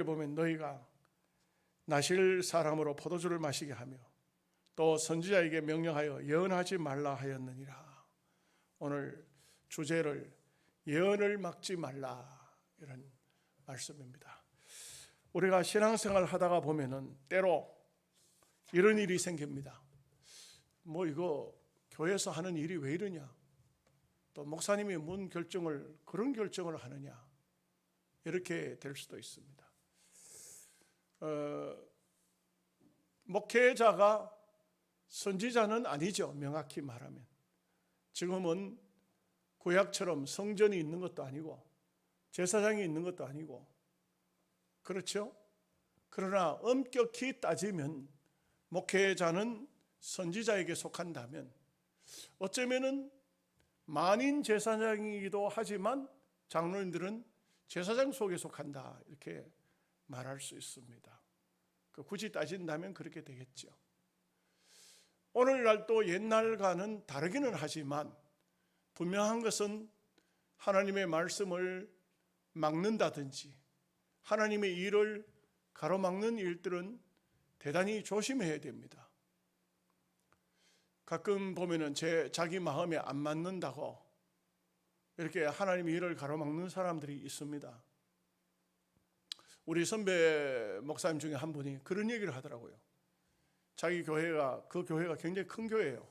보면 너희가 나실 사람으로 포도주를 마시게 하며 또 선지자에게 명령하여 예언하지 말라 하였느니라. 오늘 주제를 예언을 막지 말라, 이런 말씀입니다. 우리가 신앙생활 하다가 보면은 때로 이런 일이 생깁니다. 뭐 이거 교회에서 하는 일이 왜 이러냐, 또 목사님이 뭔 결정을, 그런 결정을 하느냐, 이렇게 될 수도 있습니다. 목회자가 선지자는 아니죠. 명확히 말하면 지금은 구약처럼 성전이 있는 것도 아니고 제사장이 있는 것도 아니고, 그렇죠? 그러나 엄격히 따지면 목회자는 선지자에게 속한다면 어쩌면은 만인 제사장이기도 하지만 장로님들은 제사장 속에 속한다, 이렇게 말할 수 있습니다. 굳이 따진다면 그렇게 되겠죠. 오늘날 또 옛날과는 다르기는 하지만 분명한 것은 하나님의 말씀을 막는다든지 하나님의 일을 가로막는 일들은 대단히 조심해야 됩니다. 가끔 보면은 자기 마음에 안 맞는다고 이렇게 하나님의 일을 가로막는 사람들이 있습니다. 우리 선배 목사님 중에 한 분이 그런 얘기를 하더라고요. 자기 교회가, 그 교회가 굉장히 큰 교회예요.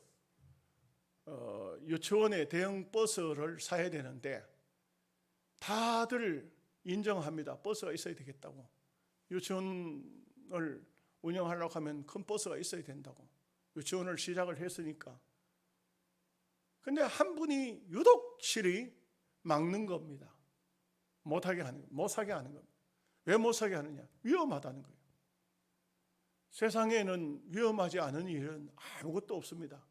유치원에 대형 버스를 사야 되는데 다들 인정합니다. 버스가 있어야 되겠다고. 유치원을 운영하려고 하면 큰 버스가 있어야 된다고. 유치원을 시작을 했으니까. 근데 한 분이 유독 실히 막는 겁니다. 못 사게 하는 겁니다. 왜 못 사게 하느냐? 위험하다는 거예요. 세상에는 위험하지 않은 일은 아무것도 없습니다.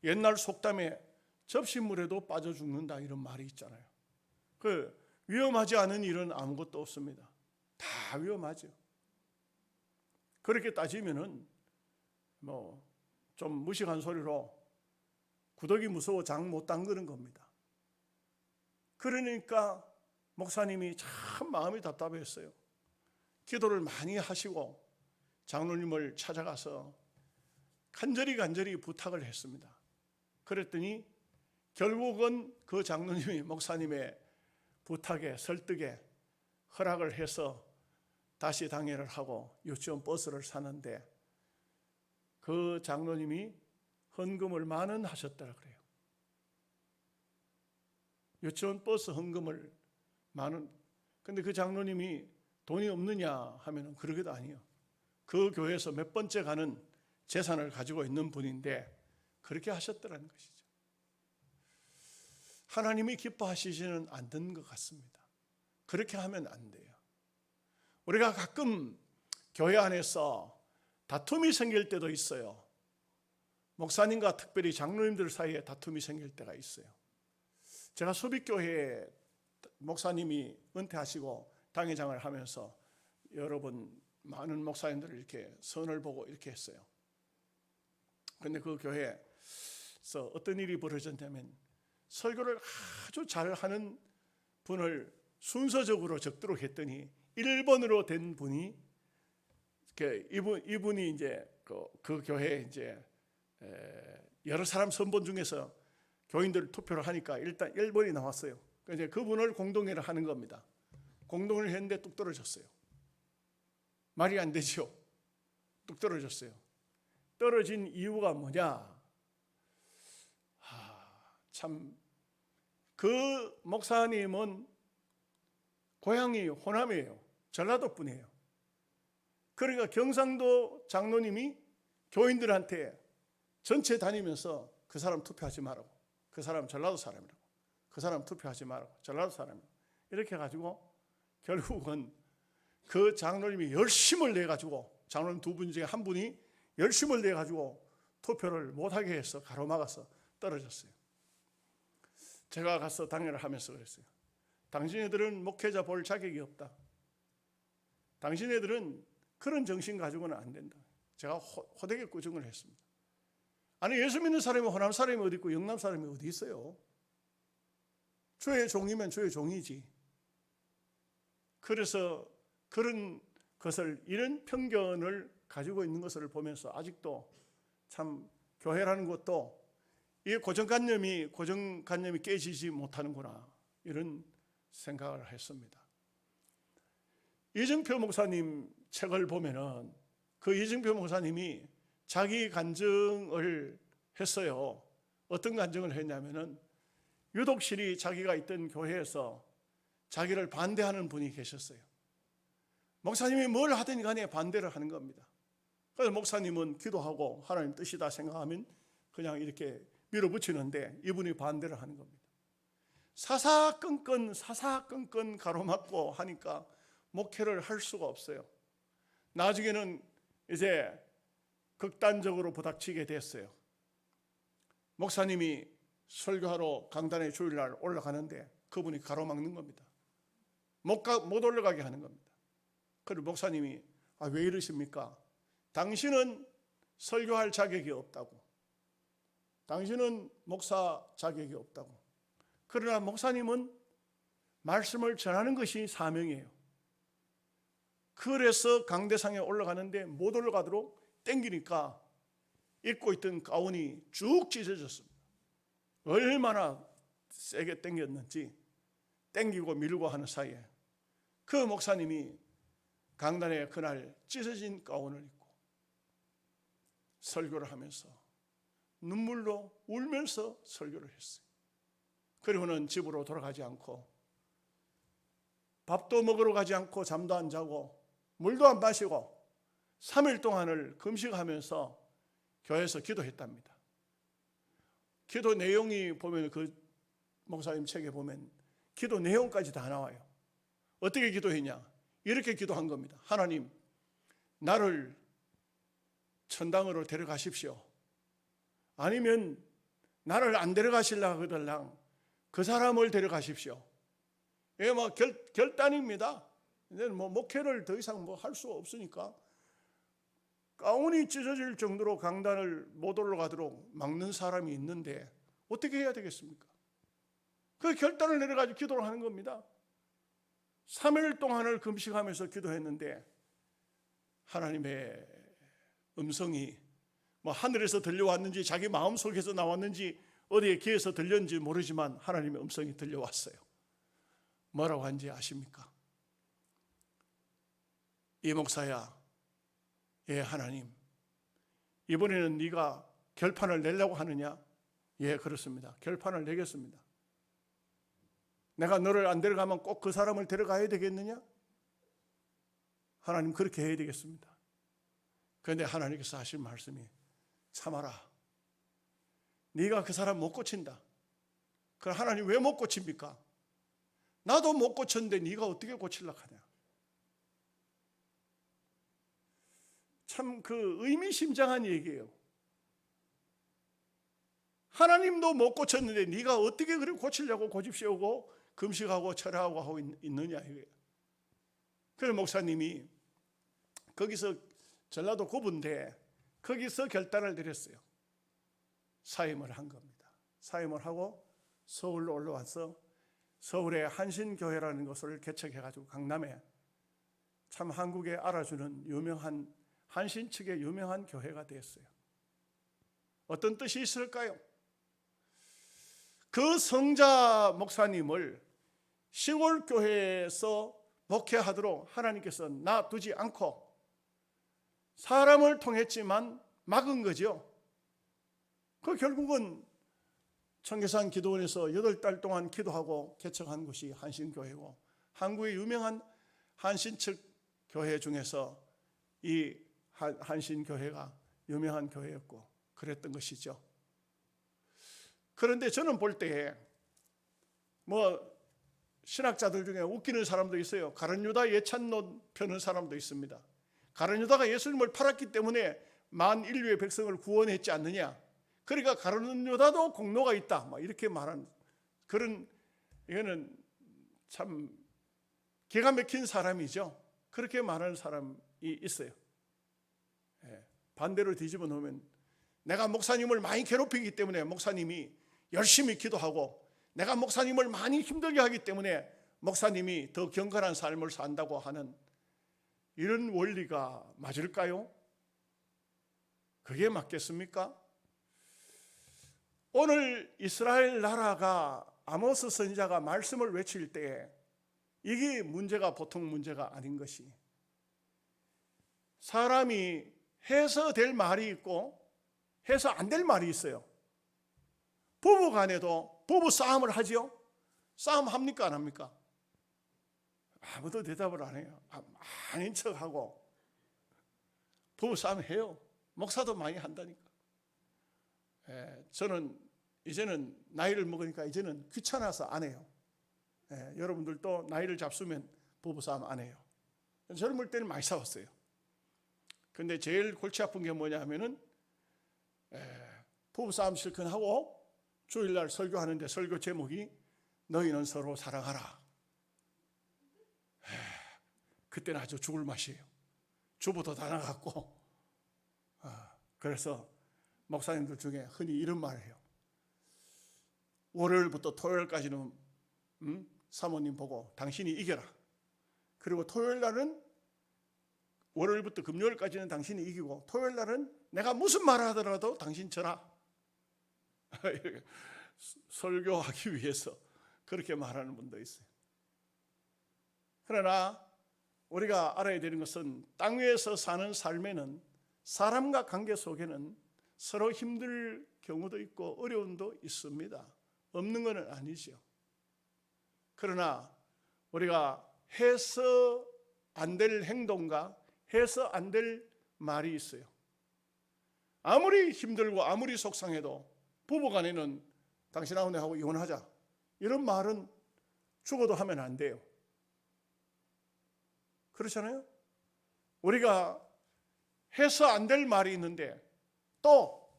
옛날 속담에 접시물에도 빠져 죽는다, 이런 말이 있잖아요. 위험하지 않은 일은 아무것도 없습니다. 다 위험하죠. 그렇게 따지면은 좀 무식한 소리로 구더기 무서워 장 못 담그는 겁니다. 그러니까 목사님이 참 마음이 답답했어요. 기도를 많이 하시고 장로님을 찾아가서 간절히 부탁을 했습니다. 그랬더니 결국은 그 장로님이 목사님의 부탁에, 설득에 허락을 해서 다시 당회를 하고 유치원 버스를 사는데, 그 장로님이 헌금을 만원 하셨더라 그래요. 유치원 버스 헌금을 만원. 근데 그 장로님이 돈이 없느냐 하면은 그러기도 아니에요. 그 교회에서 몇 번째 가는 재산을 가지고 있는 분인데 그렇게 하셨더라는 것이죠. 하나님이 기뻐하시지는 않는 것 같습니다. 그렇게 하면 안 돼요. 우리가 가끔 교회 안에서 다툼이 생길 때도 있어요. 목사님과 특별히 장로님들 사이에 다툼이 생길 때가 있어요. 제가 수비교회에 목사님이 은퇴하시고 당회장을 하면서 여러분 많은 목사님들을 이렇게 선을 보고 이렇게 했어요. 그런데 그 교회에서 어떤 일이 벌어졌냐면, 설교를 아주 잘하는 분을 순서적으로 적도록 했더니 1번으로 된 분이, 이분이 이제 그 교회에 이제 여러 사람 선본 중에서 교인들 투표를 하니까 일단 1번이 나왔어요. 그래서 그분을 공동회를 하는 겁니다. 공동회를 했는데 뚝 떨어졌어요. 말이 안 되죠. 뚝 떨어졌어요. 떨어진 이유가 뭐냐? 참, 그 목사님은 고향이 호남이에요. 전라도 분이에요. 그러니까 경상도 장로님이 교인들한테 전체 다니면서 그 사람 투표하지 말라고, 그 사람 전라도 사람이라고, 그 사람 투표하지 말라고, 전라도 사람이라고, 이렇게 해가지고 결국은 그 장로님이 열심을 내가지고, 장로님 두 분 중에 한 분이 열심을 내가지고 투표를 못하게 해서 가로막아서 떨어졌어요. 제가 가서 당회를 하면서 그랬어요. 당신네들은 목회자 볼 자격이 없다. 당신네들은 그런 정신 가지고는 안 된다. 제가 호되게 꾸중을 했습니다. 아니, 예수 믿는 사람이 호남 사람이 어디 있고 영남 사람이 어디 있어요? 주의 종이면 주의 종이지. 그래서 그런 그것을 이런 편견을 가지고 있는 것을 보면서 아직도 참 교회라는 것도 이 고정관념이 깨지지 못하는구나, 이런 생각을 했습니다. 이정표 목사님 책을 보면은 그 이정표 목사님이 자기 간증을 했어요. 어떤 간증을 했냐면은 유독실이 자기가 있던 교회에서 자기를 반대하는 분이 계셨어요. 목사님이 뭘 하든 간에 반대를 하는 겁니다. 그래서 목사님은 기도하고 하나님 뜻이다 생각하면 그냥 이렇게 밀어붙이는데 이분이 반대를 하는 겁니다. 사사건건 가로막고 하니까 목회를 할 수가 없어요. 나중에는 이제 극단적으로 부닥치게 됐어요. 목사님이 설교하러 강단에 주일날 올라가는데 그분이 가로막는 겁니다. 못 올라가게 하는 겁니다. 그리고 목사님이 왜 이러십니까? 당신은 설교할 자격이 없다고. 당신은 목사 자격이 없다고. 그러나 목사님은 말씀을 전하는 것이 사명이에요. 그래서 강대상에 올라가는데 못 올라가도록 땡기니까 입고 있던 가운이 쭉 찢어졌습니다. 얼마나 세게 땡겼는지, 땡기고 밀고 하는 사이에 그 목사님이 강단에 그날 찢어진 가운을 입고 설교를 하면서 눈물로 울면서 설교를 했어요. 그리고는 집으로 돌아가지 않고 밥도 먹으러 가지 않고 잠도 안 자고 물도 안 마시고 3일 동안을 금식하면서 교회에서 기도했답니다. 기도 내용이 보면 그 목사님 책에 보면 기도 내용까지 다 나와요. 어떻게 기도했냐? 이렇게 기도한 겁니다. 하나님, 나를 천당으로 데려가십시오. 아니면 나를 안 데려가시려고 하더랑 그 사람을 데려가십시오. 이게 결단입니다. 목회를 더 이상 할 수 없으니까 가운이 찢어질 정도로 강단을 못 올라가도록 막는 사람이 있는데 어떻게 해야 되겠습니까? 그 결단을 내려가지고 기도를 하는 겁니다. 3일 동안을 금식하면서 기도했는데 하나님의 음성이 하늘에서 들려왔는지 자기 마음속에서 나왔는지 어디에 귀에서 들렸는지 모르지만 하나님의 음성이 들려왔어요. 뭐라고 한지 아십니까? 이 목사야, 예 하나님, 이번에는 네가 결판을 내려고 하느냐? 예 그렇습니다. 결판을 내겠습니다. 내가 너를 안 데려가면 꼭 그 사람을 데려가야 되겠느냐? 하나님 그렇게 해야 되겠습니다. 그런데 하나님께서 하신 말씀이 참아라. 네가 그 사람 못 고친다. 그럼 하나님 왜 못 고칩니까? 나도 못 고쳤는데 네가 어떻게 고치려고 하냐? 참 그 의미심장한 얘기예요. 하나님도 못 고쳤는데 네가 어떻게 그래 고치려고 고집세우고 금식하고 철회하고 하고 있느냐 이거예요. 그래서 목사님이 거기서 전라도 고부인데 거기서 결단을 내렸어요. 사임을 한 겁니다. 사임을 하고 서울로 올라와서 서울에 한신교회라는 것을 개척해가지고 강남에 참 한국에 알아주는 유명한 한신 측의 유명한 교회가 되었어요. 어떤 뜻이 있을까요? 그 성자 목사님을 시골 교회에서 목회하도록 하나님께서 놔두지 않고 사람을 통했지만 막은 거죠. 그 결국은 청계산 기도원에서 8달 동안 기도하고 개척한 곳이 한신교회고 한국의 유명한 한신 측 교회 중에서 이 한신교회가 유명한 교회였고 그랬던 것이죠. 그런데 저는 볼 때 신학자들 중에 웃기는 사람도 있어요. 가룟 유다 예찬론 펴는 사람도 있습니다. 가룟 유다가 예수님을 팔았기 때문에 만 인류의 백성을 구원했지 않느냐. 그러니까 가룟 유다도 공로가 있다. 이렇게 말하는 그런 이거는 참 기가 막힌 사람이죠. 그렇게 말하는 사람이 있어요. 반대로 뒤집어 놓으면 내가 목사님을 많이 괴롭히기 때문에 목사님이 열심히 기도하고 내가 목사님을 많이 힘들게 하기 때문에 목사님이 더 경건한 삶을 산다고 하는 이런 원리가 맞을까요? 그게 맞겠습니까? 오늘 이스라엘 나라가 아모스 선지자가 말씀을 외칠 때 이게 문제가 보통 문제가 아닌 것이, 사람이 해서 될 말이 있고 해서 안 될 말이 있어요. 부부 간에도 부부 싸움을 하지요. 싸움 합니까 안 합니까? 아무도 대답을 안 해요. 아닌 척하고. 부부 싸움 해요. 목사도 많이 한다니까. 저는 이제는 나이를 먹으니까 이제는 귀찮아서 안 해요. 여러분들도 나이를 잡수면 부부 싸움 안 해요. 젊을 때는 많이 싸웠어요. 근데 제일 골치 아픈 게 뭐냐 하면은 부부 싸움 실컷 하고 주일날 설교하는데 설교 제목이 너희는 서로 사랑하라. 그때는 아주 죽을 맛이에요. 주부도 다 나갔고. 그래서 목사님들 중에 흔히 이런 말을 해요. 월요일부터 토요일까지는 사모님 보고 당신이 이겨라. 그리고 토요일 날은, 월요일부터 금요일까지는 당신이 이기고 토요일 날은 내가 무슨 말을 하더라도 당신 져라. 설교하기 위해서 그렇게 말하는 분도 있어요. 그러나 우리가 알아야 되는 것은 땅 위에서 사는 삶에는, 사람과 관계 속에는 서로 힘들 경우도 있고 어려움도 있습니다. 없는 것은 아니죠. 그러나 우리가 해서 안 될 행동과 해서 안 될 말이 있어요. 아무리 힘들고 아무리 속상해도 부부간에는 당신하고 내하고 이혼하자, 이런 말은 죽어도 하면 안 돼요. 그렇잖아요. 우리가 해서 안 될 말이 있는데, 또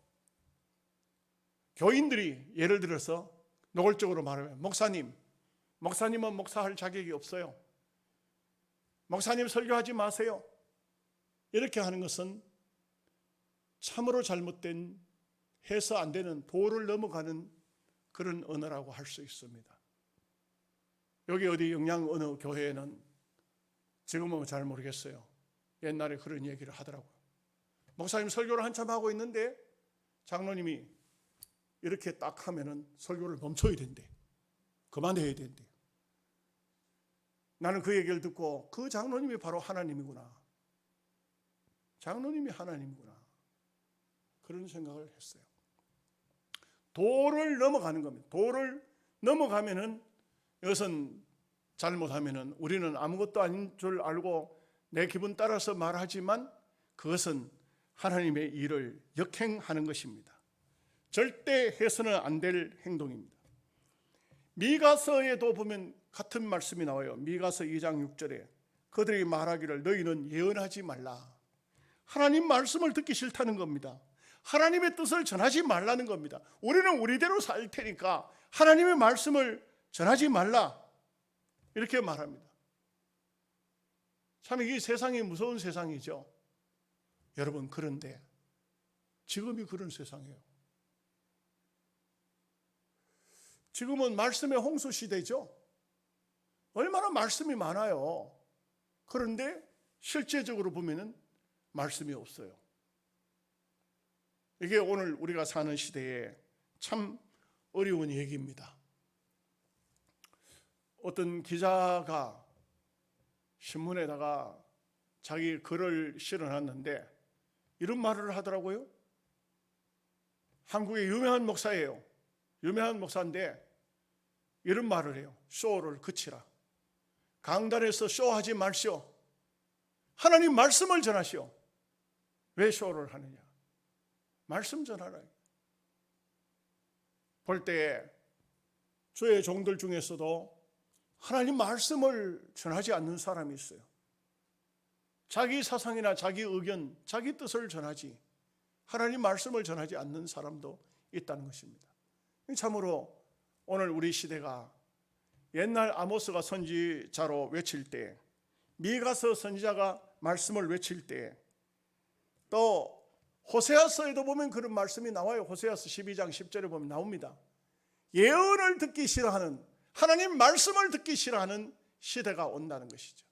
교인들이 예를 들어서 노골적으로 말하면 목사님은 목사할 자격이 없어요. 목사님 설교하지 마세요. 이렇게 하는 것은 참으로 잘못된, 해서 안 되는, 도를 넘어가는 그런 언어라고 할 수 있습니다. 여기 어디 영양 어느 교회에는, 지금은 잘 모르겠어요, 옛날에 그런 얘기를 하더라고요. 목사님 설교를 한참 하고 있는데 장로님이 이렇게 딱 하면은 설교를 멈춰야 된대. 그만해야 된대. 나는 그 얘기를 듣고 그 장로님이 바로 하나님이구나. 장로님이 하나님이구나. 그런 생각을 했어요. 도를 넘어가는 겁니다. 도를 넘어가면은, 이것은 잘못하면은 우리는 아무것도 아닌 줄 알고 내 기분 따라서 말하지만 그것은 하나님의 일을 역행하는 것입니다. 절대 해서는 안 될 행동입니다. 미가서에도 보면 같은 말씀이 나와요. 미가서 2장 6절에 그들이 말하기를 너희는 예언하지 말라. 하나님 말씀을 듣기 싫다는 겁니다. 하나님의 뜻을 전하지 말라는 겁니다. 우리는 우리대로 살 테니까 하나님의 말씀을 전하지 말라, 이렇게 말합니다. 참 이게 세상이 무서운 세상이죠. 여러분, 그런데 지금이 그런 세상이에요. 지금은 말씀의 홍수 시대죠. 얼마나 말씀이 많아요. 그런데 실제적으로 보면은 말씀이 없어요. 이게 오늘 우리가 사는 시대에 참 어려운 얘기입니다. 어떤 기자가 신문에다가 자기 글을 실어놨는데 이런 말을 하더라고요. 한국의 유명한 목사예요. 유명한 목사인데 이런 말을 해요. 쇼를 그치라. 강단에서 쇼하지 말시오. 하나님 말씀을 전하시오. 왜 쇼를 하느냐? 말씀 전하라. 볼 때 주의 종들 중에서도 하나님 말씀을 전하지 않는 사람이 있어요. 자기 사상이나 자기 의견, 자기 뜻을 전하지 하나님 말씀을 전하지 않는 사람도 있다는 것입니다. 참으로 오늘 우리 시대가 옛날 아모스가 선지자로 외칠 때, 미가서 선지자가 말씀을 외칠 때, 또 호세아서에도 보면 그런 말씀이 나와요. 호세아서 12장 10절에 보면 나옵니다. 예언을 듣기 싫어하는, 하나님 말씀을 듣기 싫어하는 시대가 온다는 것이죠.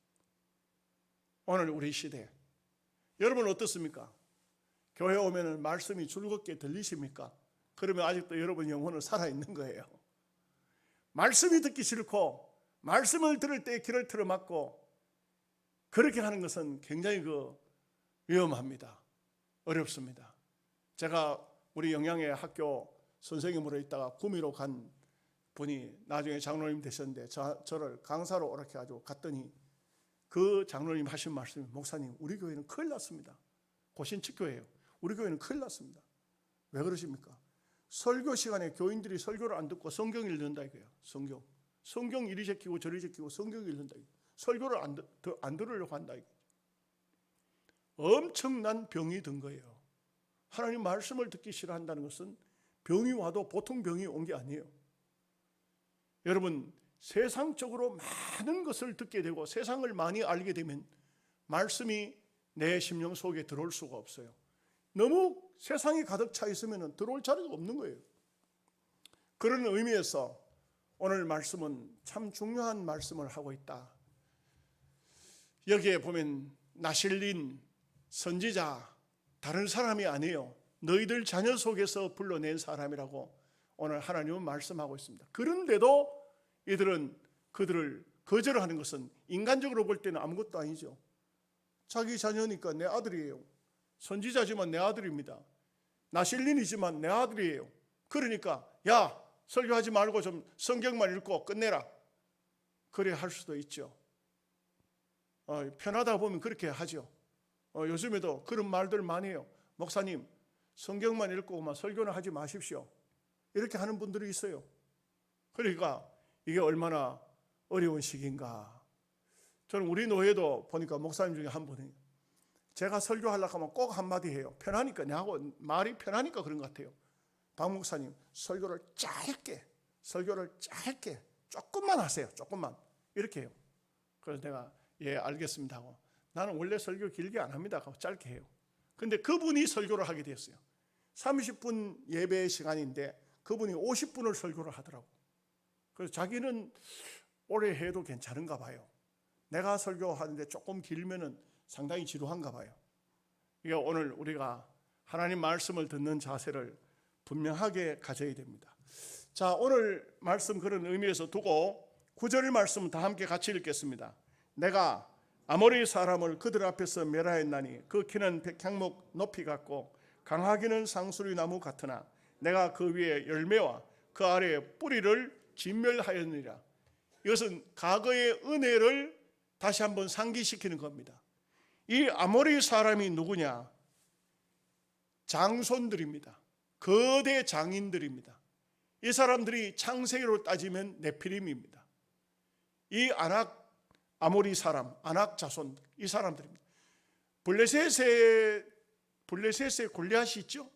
오늘 우리 시대 여러분 어떻습니까? 교회 오면 말씀이 즐겁게 들리십니까? 그러면 아직도 여러분 영혼은 살아있는 거예요. 말씀이 듣기 싫고 말씀을 들을 때 귀를 틀어막고 그렇게 하는 것은 굉장히 위험합니다. 어렵습니다. 제가 우리 영양의 학교 선생님으로 있다가 구미로 간 분이 나중에 장로님 되셨는데 저를 강사로 오락해 가지고 갔더니 그 장로님 하신 말씀이 목사님 우리 교회는 큰일 났습니다. 고신측교회예요. 우리 교회는 큰일 났습니다. 왜 그러십니까? 설교 시간에 교인들이 설교를 안 듣고 성경 읽는다 이거예요. 성경 이리 제끼고 저리 제끼고 성경 읽는다 이거예요. 설교를 안 들으려고 한다 이거예요. 엄청난 병이 든 거예요. 하나님 말씀을 듣기 싫어한다는 것은 병이 와도 보통 병이 온 게 아니에요. 여러분 세상적으로 많은 것을 듣게 되고 세상을 많이 알게 되면 말씀이 내 심령 속에 들어올 수가 없어요. 너무 세상이 가득 차 있으면 들어올 자리가 없는 거예요. 그런 의미에서 오늘 말씀은 참 중요한 말씀을 하고 있다. 여기에 보면 나실린 선지자 다른 사람이 아니에요. 너희들 자녀 속에서 불러낸 사람이라고 오늘 하나님은 말씀하고 있습니다. 그런데도 이들은 그들을 거절하는 것은 인간적으로 볼 때는 아무것도 아니죠. 자기 자녀니까 내 아들이에요. 선지자지만 내 아들입니다. 나실린이지만 내 아들이에요. 그러니까 야 설교하지 말고 좀 성경만 읽고 끝내라. 그래 할 수도 있죠. 편하다 보면 그렇게 하죠. 요즘에도 그런 말들 많이 해요. 목사님 성경만 읽고만 설교는 하지 마십시오. 이렇게 하는 분들이 있어요. 그러니까 이게 얼마나 어려운 시기인가. 저는 우리 노예도 보니까 목사님 중에 한 분이 제가 설교하려고 하면 꼭 한마디 해요. 편하니까 내하고 말이 편하니까 그런 것 같아요. 박 목사님 설교를 짧게 조금만 하세요. 조금만 이렇게 해요. 그래서 내가 예 알겠습니다 하고 나는 원래 설교 길게 안 합니다 하고 짧게 해요. 근데 그분이 설교를 하게 됐어요. 30분 예배 시간인데 그분이 50분을 설교를 하더라고. 그래서 자기는 오래 해도 괜찮은가 봐요. 내가 설교하는데 조금 길면은 상당히 지루한가 봐요. 이게 오늘 우리가 하나님 말씀을 듣는 자세를 분명하게 가져야 됩니다. 자, 오늘 말씀 그런 의미에서 두고 9절 말씀 다 함께 같이 읽겠습니다. 내가 아모리 사람을 그들 앞에서 멸하였나니 그 키는 백향목 높이 같고 강하기는 상수리 나무 같으나 내가 그 위에 열매와 그 아래에 뿌리를 진멸하였느니라. 이것은 과거의 은혜를 다시 한번 상기시키는 겁니다. 이 아모리 사람이 누구냐? 장손들입니다. 거대 장인들입니다. 이 사람들이 창세기로 따지면 네피림입니다. 이 아모리 사람, 아낙 자손들, 이 사람들입니다. 블레셋의 골리앗이 있죠?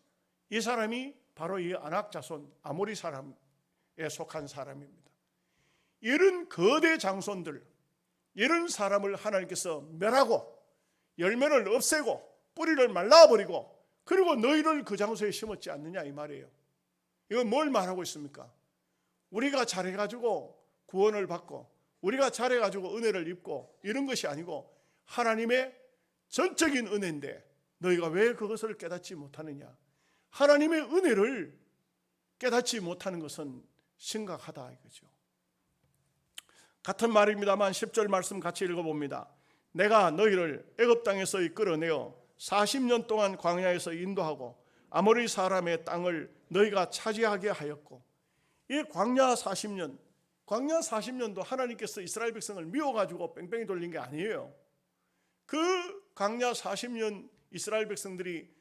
이 사람이 바로 이 아낙 자손, 아모리 사람에 속한 사람입니다. 이런 거대 장손들, 이런 사람을 하나님께서 멸하고 열매를 없애고 뿌리를 말라버리고 그리고 너희를 그 장소에 심었지 않느냐 이 말이에요. 이건 뭘 말하고 있습니까? 우리가 잘해가지고 구원을 받고 우리가 잘해가지고 은혜를 입고 이런 것이 아니고 하나님의 전적인 은혜인데 너희가 왜 그것을 깨닫지 못하느냐. 하나님의 은혜를 깨닫지 못하는 것은 심각하다 이거죠. 같은 말입니다만 10절 말씀 같이 읽어봅니다. 내가 너희를 애굽 땅에서 이끌어내어 40년 동안 광야에서 인도하고 아모리 사람의 땅을 너희가 차지하게 하였고, 이 광야 40년도 하나님께서 이스라엘 백성을 미워가지고 뺑뺑이 돌린 게 아니에요. 그 광야 40년 이스라엘 백성들이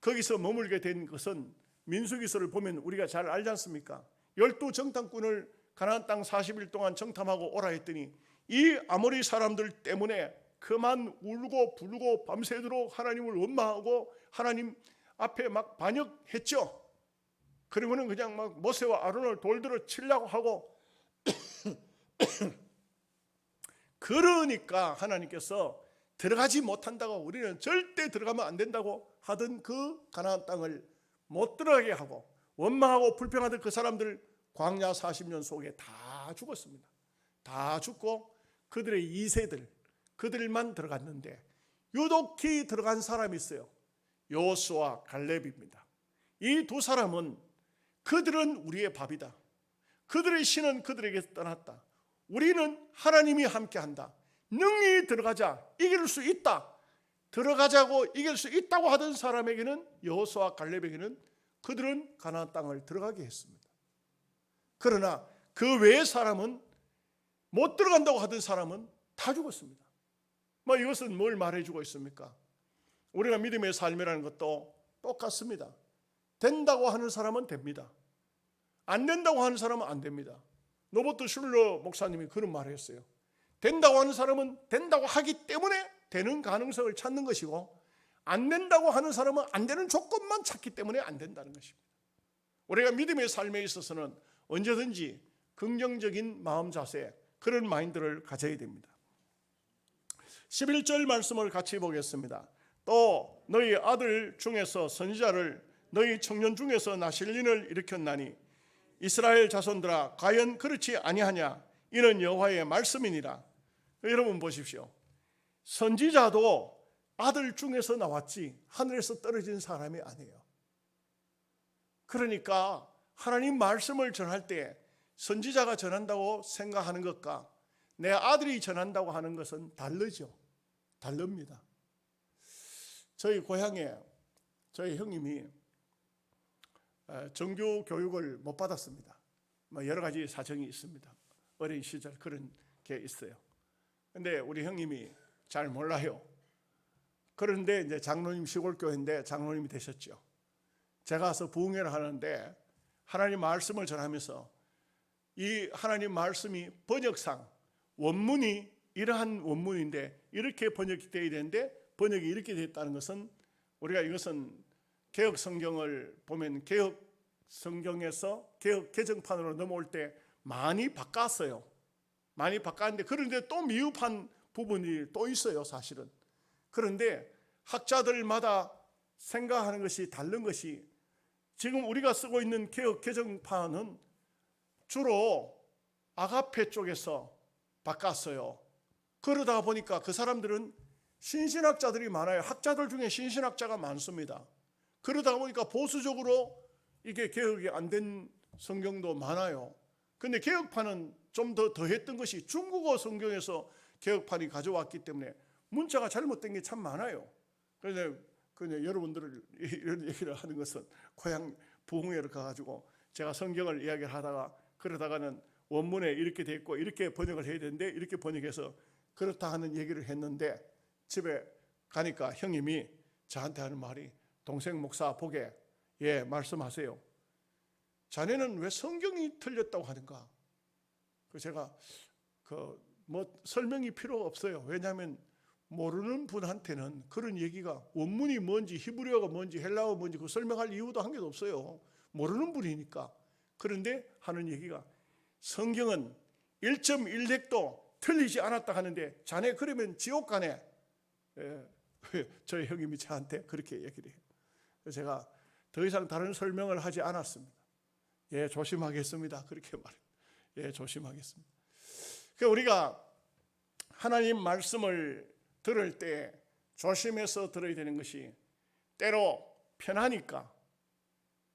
거기서 머물게 된 것은 민수기서를 보면 우리가 잘 알지 않습니까? 12정탐꾼을 가나안 땅 40일 동안 정탐하고 오라 했더니 이 아모리 사람들 때문에 그만 울고 불고 밤새도록 하나님을 원망하고 하나님 앞에 막 반역했죠. 그리고는 그냥 막 모세와 아론을 돌들어 치려고 하고 그러니까 하나님께서 들어가지 못한다고, 우리는 절대 들어가면 안 된다고 하던 그 가나안 땅을 못 들어가게 하고 원망하고 불평하던 그 사람들 광야 40년 속에 다 죽었습니다. 다 죽고 그들의 2세들, 그들만 들어갔는데 유독히 들어간 사람이 있어요. 여호수아 갈렙입니다. 이 두 사람은 그들은 우리의 밥이다. 그들의 신은 그들에게 떠났다. 우리는 하나님이 함께한다. 능히 들어가자. 이길 수 있다. 들어가자고 이길 수 있다고 하던 사람에게는, 여호수아 갈렙에게는 그들은 가나안 땅을 들어가게 했습니다. 그러나 그 외의 사람은, 못 들어간다고 하던 사람은 다 죽었습니다. 이것은 뭘 말해주고 있습니까? 우리가 믿음의 삶이라는 것도 똑같습니다. 된다고 하는 사람은 됩니다. 안 된다고 하는 사람은 안 됩니다. 노버트 슐러 목사님이 그런 말을 했어요. 된다고 하는 사람은 된다고 하기 때문에 되는 가능성을 찾는 것이고, 안 된다고 하는 사람은 안 되는 조건만 찾기 때문에 안 된다는 것입니다. 우리가 믿음의 삶에 있어서는 언제든지 긍정적인 마음 자세, 그런 마인드를 가져야 됩니다. 11절 말씀을 같이 보겠습니다. 또 너희 아들 중에서 선지자를, 너희 청년 중에서 나실린을 일으켰나니 이스라엘 자손들아, 과연 그렇지 아니하냐? 이는 여호와의 말씀이니라. 여러분 보십시오. 선지자도 아들 중에서 나왔지 하늘에서 떨어진 사람이 아니에요. 그러니까 하나님 말씀을 전할 때 선지자가 전한다고 생각하는 것과 내 아들이 전한다고 하는 것은 다르죠. 다릅니다. 저희 고향에 저희 형님이 정규 교육을 못 받았습니다. 여러 가지 사정이 있습니다. 어린 시절 그런 게 있어요. 근데 우리 형님이 잘 몰라요. 그런데 이제 장로님, 시골교회인데 장로님이 되셨죠. 제가 가서 부흥회를 하는데 하나님 말씀을 전하면서 이 하나님 말씀이 번역상 원문이 이러한 원문인데 이렇게 번역이 되어야 되는데 번역이 이렇게 됐다는 것은, 우리가 이것은 개혁 성경을 보면 개혁 성경에서 개혁 개정판으로 넘어올 때 많이 바꿨어요. 많이 바꿨는데, 그런데 또 미흡한 부분이 또 있어요, 사실은. 그런데 학자들마다 생각하는 것이 다른 것이, 지금 우리가 쓰고 있는 개혁 개정판은 주로 아가페 쪽에서 바꿨어요. 그러다 보니까 그 사람들은 신신학자들이 많아요. 학자들 중에 신신학자가 많습니다. 그러다 보니까 보수적으로 이게 개혁이 안 된 성경도 많아요. 근데 개혁판은 좀 더 더했던 것이 중국어 성경에서 개혁판이 가져왔기 때문에 문자가 잘못된 게 참 많아요. 그런데 여러분들을 이런 얘기를 하는 것은 고향 부흥회를 가가지고 제가 성경을 이야기를 하다가, 그러다가는 원문에 이렇게 돼 있고 이렇게 번역을 해야 되는데 이렇게 번역해서 그렇다 하는 얘기를 했는데, 집에 가니까 형님이 저한테 하는 말이, 동생 목사 보게, 예, 말씀하세요. 자네는 왜 성경이 틀렸다고 하는가? 제가 설명이 필요 없어요. 왜냐하면 모르는 분한테는 그런 얘기가 원문이 뭔지, 히브리어가 뭔지, 헬라어가 뭔지 그 설명할 이유도 한 개도 없어요. 모르는 분이니까. 그런데 하는 얘기가, 성경은 1.1획도 틀리지 않았다 하는데 자네 그러면 지옥 가네. 저희 형님이 저한테 그렇게 얘기를 해요. 그래서 제가 더 이상 다른 설명을 하지 않았습니다. 예, 조심하겠습니다. 그렇게 말해요. 예, 조심하겠습니다. 그러니까 우리가 하나님 말씀을 들을 때 조심해서 들어야 되는 것이, 때로 편하니까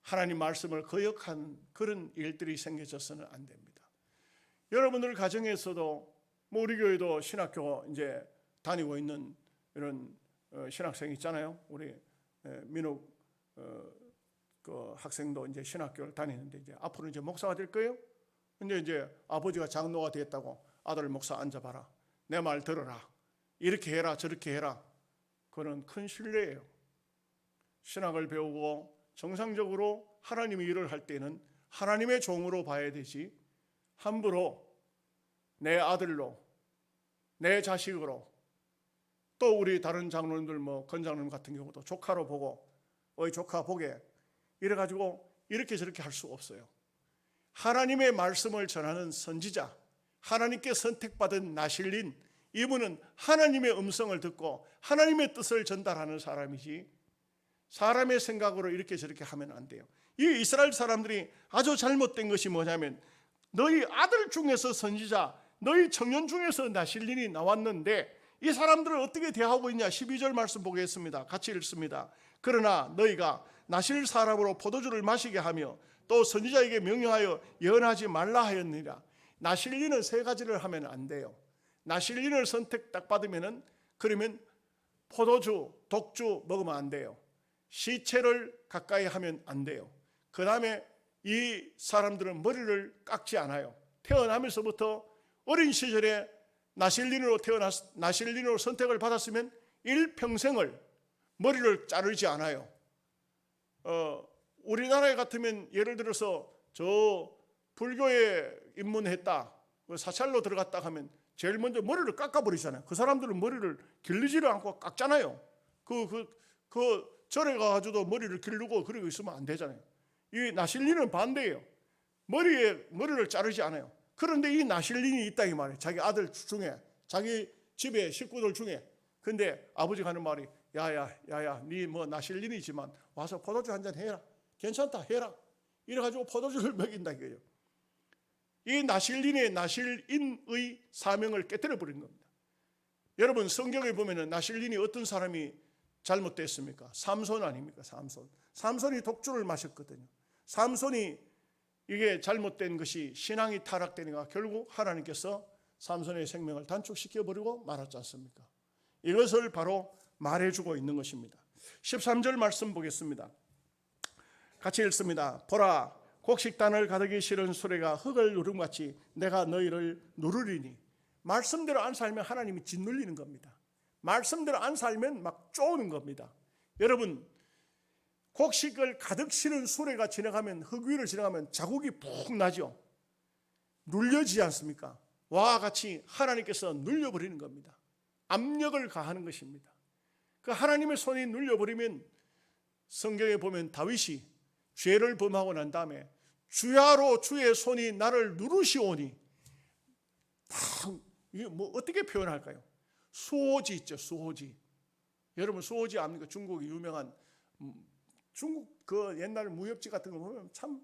하나님 말씀을 거역한 그런 일들이 생겨져서는 안 됩니다. 여러분들 가정에서도, 우리 교회도 신학교 이제 다니고 있는 이런 신학생 있잖아요. 우리 민욱 그 학생도 이제 신학교를 다니는데 이제 앞으로 이제 목사가 될 거예요. 근데 이제 아버지가 장로가 되었다고 아들 목사 앉아봐라, 내 말 들어라, 이렇게 해라 저렇게 해라. 그건 큰 신뢰예요. 신학을 배우고 정상적으로 하나님의 일을 할 때는 하나님의 종으로 봐야 되지, 함부로 내 아들로, 내 자식으로, 또 우리 다른 장로님들 건 장로님 같은 경우도 조카로 보고, 어이 조카 보게, 이래가지고 이렇게 저렇게 할 수가 없어요. 하나님의 말씀을 전하는 선지자, 하나님께 선택받은 나실린, 이분은 하나님의 음성을 듣고 하나님의 뜻을 전달하는 사람이지, 사람의 생각으로 이렇게 저렇게 하면 안 돼요. 이 이스라엘 사람들이 아주 잘못된 것이 뭐냐면, 너희 아들 중에서 선지자, 너희 청년 중에서 나실린이 나왔는데 이 사람들을 어떻게 대하고 있냐? 12절 말씀 보겠습니다. 같이 읽습니다. 그러나 너희가 나실 사람으로 포도주를 마시게 하며 또 선지자에게 명령하여 예언하지 말라 하였느니라. 나실리는 세 가지를 하면 안 돼요. 나실린을 선택 딱 받으면은 그러면 포도주, 독주 먹으면 안 돼요. 시체를 가까이 하면 안 돼요. 그 다음에 이 사람들은 머리를 깎지 않아요. 태어나면서부터 어린 시절에 나실린으로 선택을 받았으면 일평생을 머리를 자르지 않아요. 우리나라에 같으면 예를 들어서 저 불교에 입문했다, 사찰로 들어갔다 하면 제일 먼저 머리를 깎아버리잖아요. 그 사람들은 머리를 길르지를 않고 깎잖아요. 절에 가가지고도 머리를 기르고 그러고 있으면 안 되잖아요. 이 나실린은 반대예요. 머리를 자르지 않아요. 그런데 이 나실린이 있다 이 말이에요. 자기 아들 중에, 자기 집에 식구들 중에. 근데 아버지가 하는 말이 야야 니 뭐 나실린이지만 와서 포도주 한잔 해라. 괜찮다 해라. 이래가지고 포도주를 먹인다 이거예요. 이 나실린의 나실인의 사명을 깨뜨려 버린 겁니다. 여러분 성경에 보면은 나실린이 어떤 사람이 잘못됐습니까? 삼손 아닙니까? 삼손이 독주를 마셨거든요. 삼손이 이게 잘못된 것이 신앙이 타락되니까 결국 하나님께서 삼손의 생명을 단축시켜 버리고 말았지 않습니까? 이것을 바로 말해주고 있는 것입니다. 13절 말씀 보겠습니다. 같이 읽습니다. 보라, 곡식단을 가득히 실은 수레가 흙을 누름같이 내가 너희를 누르리니. 말씀대로 안 살면 하나님이 짓눌리는 겁니다. 말씀대로 안 살면 막 쪼는 겁니다. 여러분, 곡식을 가득 실은 수레가 지나가면, 흙 위를 지나가면 자국이 푹 나죠. 눌려지지 않습니까? 와 같이 하나님께서 눌려버리는 겁니다. 압력을 가하는 것입니다. 그 하나님의 손이 눌려버리면, 성경에 보면 다윗이 죄를 범하고 난 다음에 주야로 주의 손이 나를 누르시오니, 이게 뭐 어떻게 표현할까요? 수호지 있죠, 수호지. 여러분 수호지 압니까? 중국이 유명한 중국 그 옛날 무협지 같은 거 보면 참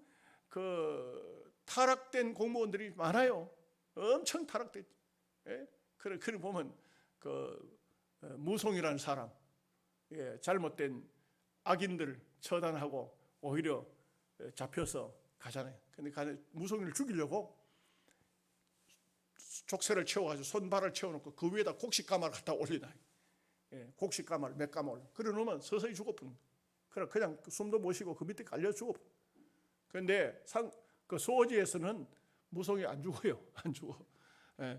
그 타락된 공무원들이 많아요. 엄청 타락됐죠. 예? 그래 보면 그 무송이라는 사람, 잘못된 악인들을 처단하고 오히려 잡혀서 가잖아요. 근데 무송이를 죽이려고 족쇄를 채워가지고 손발을 채워놓고 그 위에다 곡식가마를 갖다 올리나. 곡식가마를 몇 가마 올려. 그래 놓으면 서서히 죽어버린 거예요. 그냥 숨도 못 쉬고 그 밑에 깔려 죽어버린 거예요. 그런데 그 소호지에서는 무송이 안 죽어요. 안 죽어.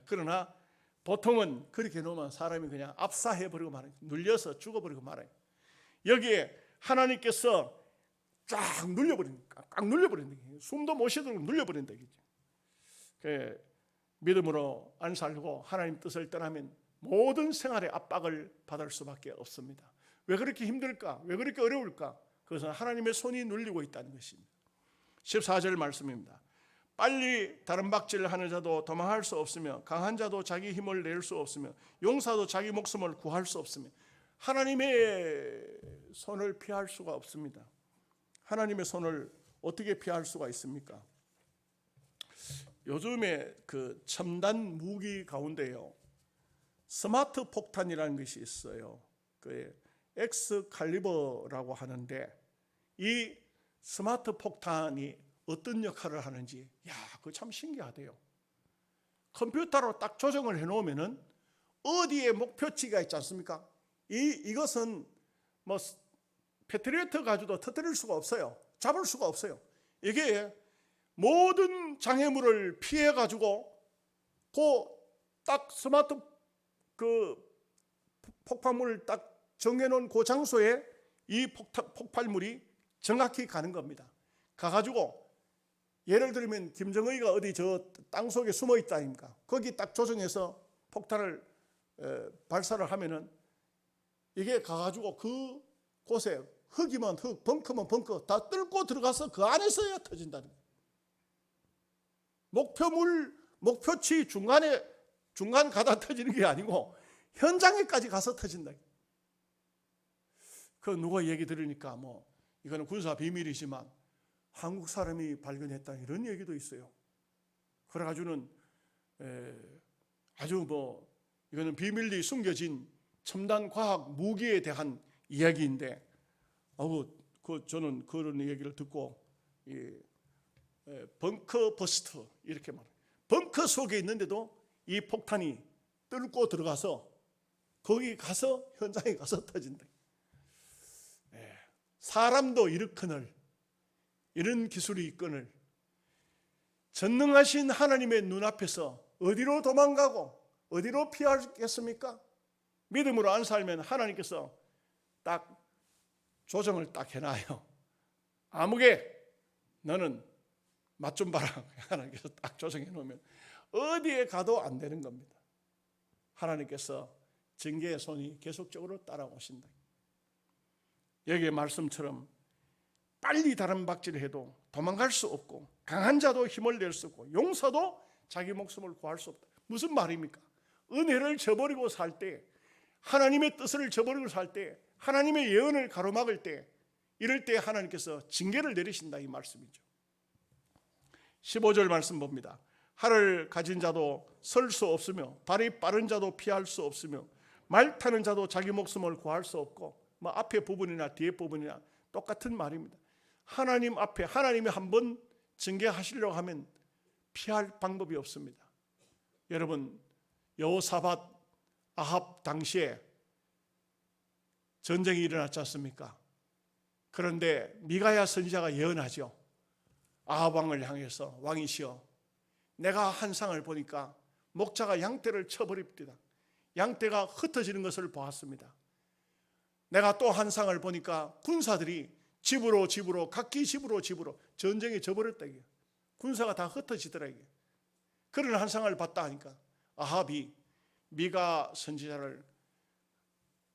그러나 보통은 그렇게 놓으면 사람이 그냥 압사해버리고 말아요. 눌려서 죽어버리고 말아요. 여기에 하나님께서 쫙 눌려버린다. 꽉 눌려버린다. 숨도 못 쉬도록 눌려버린다. 믿음으로 안 살고 하나님 뜻을 떠나면 모든 생활의 압박을 받을 수밖에 없습니다. 왜 그렇게 힘들까? 왜 그렇게 어려울까? 그것은 하나님의 손이 눌리고 있다는 것입니다. 14절 말씀입니다. 빨리 다른박질을 하는 자도 도망할 수 없으며 강한 자도 자기 힘을 낼 수 없으며 용사도 자기 목숨을 구할 수 없으며. 하나님의 손을 피할 수가 없습니다. 하나님의 손을 어떻게 피할 수가 있습니까? 요즘에 그 첨단 무기 가운데요, 스마트 폭탄이라는 것이 있어요. 그 엑스칼리버라고 하는데, 이 스마트 폭탄이 어떤 역할을 하는지, 그거 참 신기하대요. 컴퓨터로 딱 조정을 해놓으면은 어디에 목표치가 있지 않습니까? 이것은 뭐 패트리어트 가지고도 터뜨릴 수가 없어요. 잡을 수가 없어요. 이게 모든 장애물을 피해 가지고 딱 스마트 그 폭발물을 딱 정해놓은 그 장소에 이 폭발물이 정확히 가는 겁니다. 가가지고 예를 들면 김정의가 어디 저 땅속에 숨어 있다 아닙니까? 거기 딱 조정해서 폭탄을 발사를 하면은 이게 가가지고 그 곳에 흙이면 흙, 벙커면 벙커 다 뚫고 들어가서 그 안에서야 터진다는 거예요. 목표치 중간 가다 터지는 게 아니고 현장에까지 가서 터진다. 그 누가 얘기 들으니까 뭐 이거는 군사 비밀이지만 한국 사람이 발견했다 이런 얘기도 있어요. 그래가지고는 아주 뭐 이거는 비밀리 숨겨진 첨단 과학 무기에 대한 이야기인데, 저는 그런 얘기를 듣고 벙커 버스터 이렇게 말해요. 벙커 속에 있는데도 이 폭탄이 뚫고 들어가서 거기 가서 현장에 가서 터진다. 사람도 이렇거늘 이런 기술이 있거늘 전능하신 하나님의 눈앞에서 어디로 도망가고 어디로 피하겠습니까? 믿음으로 안 살면 하나님께서 딱 조정을 딱 해놔요. 아무개 너는 맛 좀 봐라. 하나님께서 딱 조정해 놓으면 어디에 가도 안 되는 겁니다. 하나님께서 징계의 손이 계속적으로 따라오신다. 여기의 말씀처럼 빨리 다른 박질을 해도 도망갈 수 없고, 강한 자도 힘을 낼 수 없고, 용사도 자기 목숨을 구할 수 없다. 무슨 말입니까? 은혜를 저버리고 살 때, 하나님의 뜻을 저버리고 살 때, 하나님의 예언을 가로막을 때, 이럴 때 하나님께서 징계를 내리신다, 이 말씀이죠. 15절 말씀 봅니다. 활을 가진 자도 설 수 없으며 발이 빠른 자도 피할 수 없으며 말 타는 자도 자기 목숨을 구할 수 없고, 뭐 앞에 부분이나 뒤에 부분이나 똑같은 말입니다. 하나님 앞에 하나님이 한번 징계하시려고 하면 피할 방법이 없습니다. 여러분, 여호사밧 아합 당시에 전쟁이 일어났지 않습니까? 그런데 미가야 선지자가 예언하죠. 아합 왕을 향해서, 왕이시여, 내가 환상을 보니까 목자가 양떼를 쳐버립니다. 양떼가 흩어지는 것을 보았습니다. 내가 또 환상을 보니까 군사들이 집으로 각기 집으로 전쟁에 져버렸다. 이게 군사가 다 흩어지더라. 이게 그런 환상을 봤다 하니까 아합이 미가 선지자를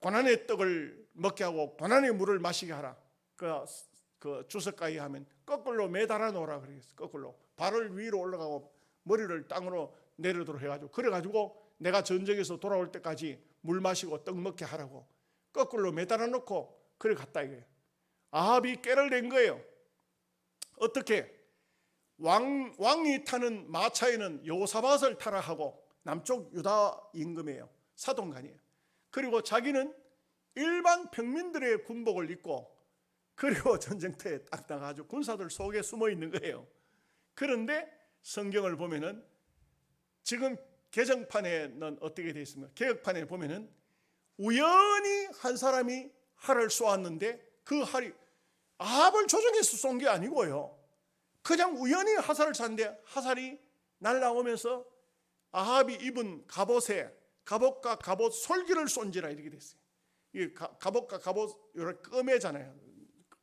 고난의 떡을 먹게 하고 고난의 물을 마시게 하라. 그 주석가에 하면 거꾸로 매달아 놓으라 그랬어. 거꾸로 발을 위로 올라가고 머리를 땅으로 내려도록 해가지고, 그래가지고 내가 전쟁에서 돌아올 때까지 물 마시고 떡 먹게 하라고 거꾸로 매달아 놓고 그래 갔다 이거예요. 아합이 깨를 낸 거예요. 어떻게? 왕이 타는 마차에는 여호사밧을 타라 하고, 남쪽 유다 임금이에요. 사돈간이에요. 그리고 자기는 일반 평민들의 군복을 입고, 그리고 전쟁터에 딱 나가가지고 군사들 속에 숨어 있는 거예요. 그런데 성경을 보면은, 지금 개정판에는 어떻게 되어 있습니까? 개혁판에 보면은 우연히 한 사람이 활을 쏘았는데 그 활이 아합을 조종해서 쏜 게 아니고요. 그냥 우연히 화살을 쐈는데 화살이 날아오면서 아합이 입은 갑옷과 갑옷 솔기를 쏜지라 이렇게 됐어요. 이 갑옷과 갑옷 이렇게 끄매잖아요.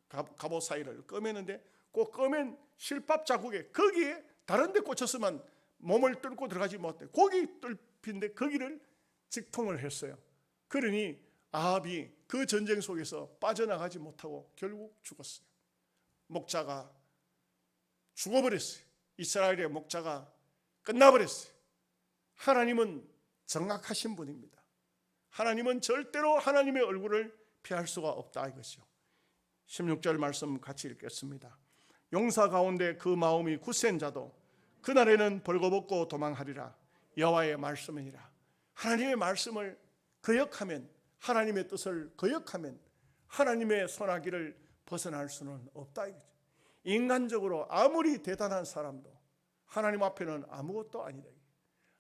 갑옷 사이를 끄매는데 그 끄맨 실밥 자국에 거기에 다른 데 꽂혔으면 몸을 뚫고 들어가지 못해. 거기 뚫힌데 거기를 직통을 했어요. 그러니 아합이 그 전쟁 속에서 빠져나가지 못하고 결국 죽었어요. 목자가 죽어버렸어요. 이스라엘의 목자가 끝나버렸어요. 하나님은 정확하신 분입니다. 하나님은 절대로 하나님의 얼굴을 피할 수가 없다 이것이요. 16절 말씀 같이 읽겠습니다. 용사 가운데 그 마음이 굳센 자도 그날에는 벌거벗고 도망하리라. 여호와의 말씀이니라. 하나님의 말씀을 거역하면, 하나님의 뜻을 거역하면 하나님의 손아귀를 벗어날 수는 없다 이거죠. 인간적으로 아무리 대단한 사람도 하나님 앞에는 아무것도 아니다.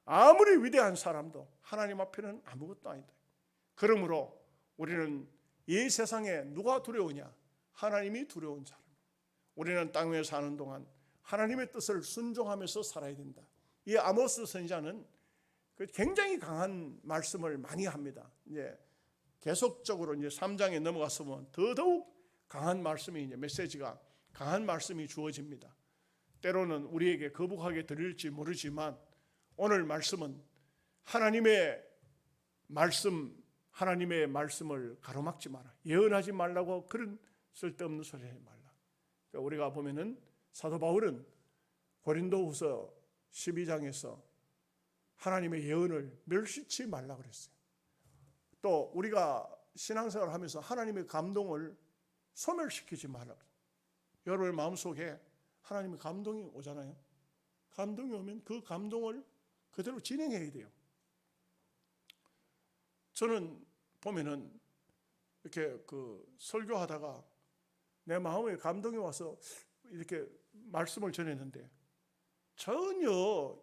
아무리 위대한 사람도 하나님 앞에는 아무것도 아니다. 그러므로 우리는 이 세상에 누가 두려우냐? 하나님이 두려운 사람. 우리는 땅 위에 사는 동안 하나님의 뜻을 순종하면서 살아야 된다. 이 아모스 선지자는 굉장히 강한 말씀을 많이 합니다. 이제 계속적으로 이제 3장에 넘어가서 보면 더더욱 강한 말씀이, 이제 메시지가 강한 말씀이 주어집니다. 때로는 우리에게 거북하게 들릴지 모르지만 오늘 말씀은 하나님의 말씀을 가로막지 마라. 예언하지 말라고 그런 쓸데없는 소리 하지 말라. 그러니까 우리가 보면은 사도 바울은 고린도후서 12장에서 하나님의 예언을 멸시치 말라 그랬어요. 또 우리가 신앙생활을 하면서 하나님의 감동을 소멸시키지 말라. 여러분의 마음속에 하나님의 감동이 오잖아요. 감동이 오면 그 감동을 그대로 진행해야 돼요. 저는 보면은 이렇게 그 설교하다가 내 마음에 감동이 와서 이렇게 말씀을 전했는데 전혀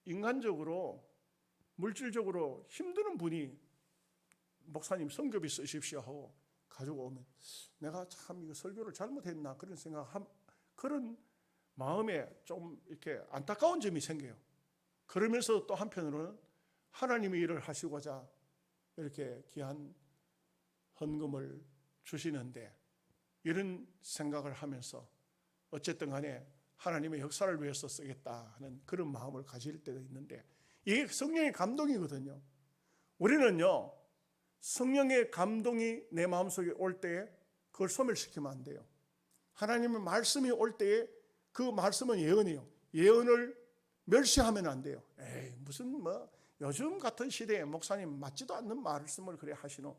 인간적으로 물질적으로 힘드는 분이 목사님 성교비 쓰십시오 하고 가지고 오면 내가 참 이거 설교를 잘못했나 그런 그런 마음에 좀 이렇게 안타까운 점이 생겨요. 그러면서 또 한편으로는 하나님이 일을 하시고자 이렇게 귀한 헌금을 주시는데 이런 생각을 하면서 어쨌든 간에 하나님의 역사를 위해서 쓰겠다 하는 그런 마음을 가질 때도 있는데 이게 성령의 감동이거든요. 우리는요 성령의 감동이 내 마음속에 올 때에 그걸 소멸시키면 안 돼요. 하나님의 말씀이 올 때에 그 말씀은 예언이에요. 예언을 멸시하면 안 돼요. 에이 무슨 요즘 같은 시대에 목사님 맞지도 않는 말씀을 그래 하시노.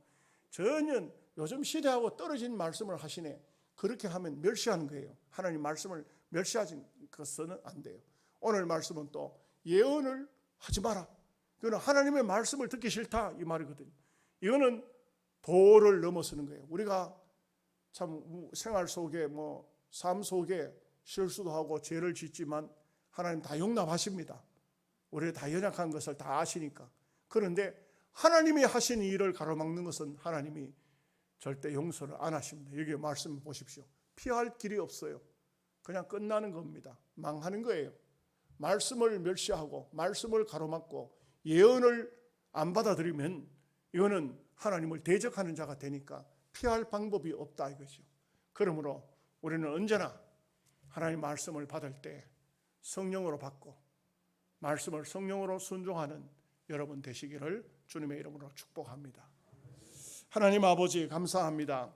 전혀 요즘 시대하고 떨어진 말씀을 하시네. 그렇게 하면 멸시하는 거예요. 하나님 말씀을 멸시하는 것은 안 돼요. 오늘 말씀은 또 예언을 하지 마라. 그거는 하나님의 말씀을 듣기 싫다 이 말이거든요. 이거는 도를 넘어서는 거예요. 우리가 참 생활 속에 삶 속에 실수도 하고 죄를 짓지만 하나님 다 용납하십니다. 우리가 다 연약한 것을 다 아시니까. 그런데 하나님이 하신 일을 가로막는 것은 하나님이 절대 용서를 안 하십니다. 여기 말씀 보십시오. 피할 길이 없어요. 그냥 끝나는 겁니다. 망하는 거예요. 말씀을 멸시하고 말씀을 가로막고 예언을 안 받아들이면 이거는 하나님을 대적하는 자가 되니까 피할 방법이 없다 이거죠. 그러므로 우리는 언제나 하나님 말씀을 받을 때 성령으로 받고 말씀을 성령으로 순종하는 여러분 되시기를 주님의 이름으로 축복합니다. 하나님 아버지 감사합니다.